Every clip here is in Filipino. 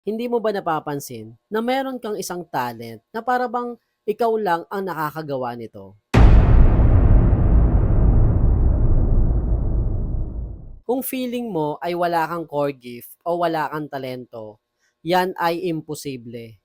Hindi mo ba napapansin na meron kang isang talent na para bang ikaw lang ang nakakagawa nito? Kung feeling mo ay wala kang core gift o wala kang talento, yan ay imposible.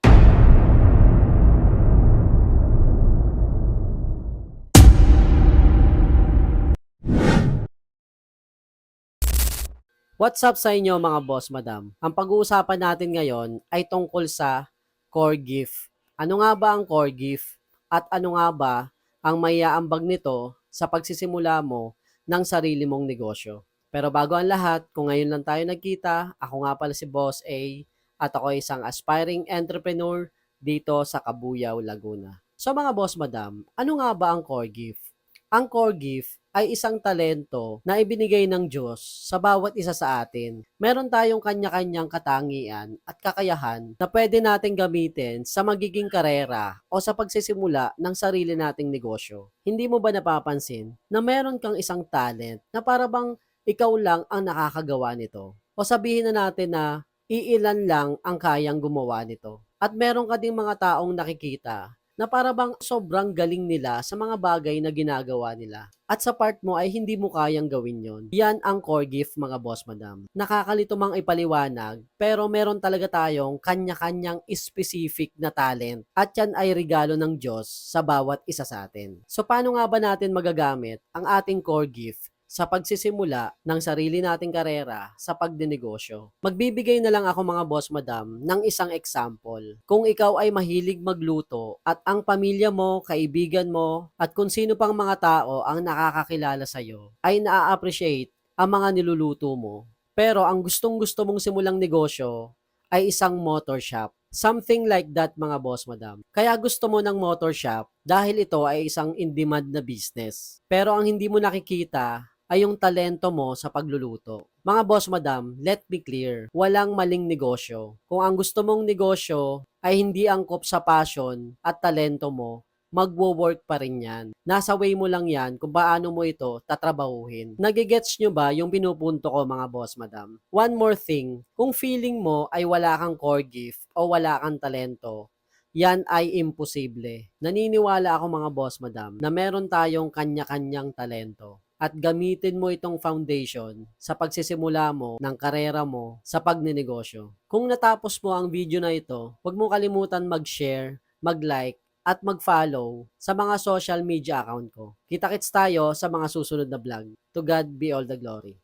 What's up sa inyo mga boss madam? Ang pag-uusapan natin ngayon ay tungkol sa core gift. Ano nga ba ang core gift? At ano nga ba ang maiaambag nito sa pagsisimula mo ng sarili mong negosyo? Pero bago ang lahat, kung ngayon lang tayo nagkita, ako nga pala si Boss A at ako ay isang aspiring entrepreneur dito sa Cabuyao, Laguna. So mga boss madam, ano nga ba ang core gift? Ang core gift ay isang talento na ibinigay ng Diyos sa bawat isa sa atin. Meron tayong kanya-kanyang katangian at kakayahan na pwede nating gamitin sa magiging karera o sa pagsisimula ng sarili nating negosyo. Hindi mo ba napapansin na meron kang isang talent na para bang ikaw lang ang nakakagawa nito? O sabihin na natin na iilan lang ang kayang gumawa nito. At meron ka ding mga taong nakikita na para bang sobrang galing nila sa mga bagay na ginagawa nila. At sa part mo ay hindi mo kayang gawin yon. Yan ang core gift mga boss madam. Nakakalito mang ipaliwanag, pero meron talaga tayong kanya-kanyang specific na talent. At yan ay regalo ng Diyos sa bawat isa sa atin. So paano nga ba natin magagamit ang ating core gift sa pagsisimula ng sarili nating karera sa pagdinegosyo? Magbibigay na lang ako mga boss madam ng isang example. Kung ikaw ay mahilig magluto at ang pamilya mo, kaibigan mo, at kung sino pang mga tao ang nakakakilala sa'yo ay naa-appreciate ang mga niluluto mo. Pero ang gustong-gusto mong simulang negosyo ay isang motor shop. Something like that mga boss madam. Kaya gusto mo ng motor shop dahil ito ay isang in-demand na business. Pero ang hindi mo nakikita ay yung talento mo sa pagluluto. Mga boss madam, let me clear, walang maling negosyo. Kung ang gusto mong negosyo ay hindi angkop sa passion at talento mo, magwo-work pa rin yan. Nasa way mo lang yan kung paano mo ito tatrabahuhin. Nagigets nyo ba yung pinupunto ko mga boss madam? One more thing, kung feeling mo ay wala kang core gift o wala kang talento, yan ay imposible. Naniniwala ako mga boss madam na meron tayong kanya-kanyang talento at gamitin mo itong foundation sa pagsisimula mo ng karera mo sa pagnenegosyo. Kung natapos mo ang video na ito, huwag mo kalimutan mag-share, mag-like, at mag-follow sa mga social media account ko. Kita-kits tayo sa mga susunod na vlog. To God be all the glory.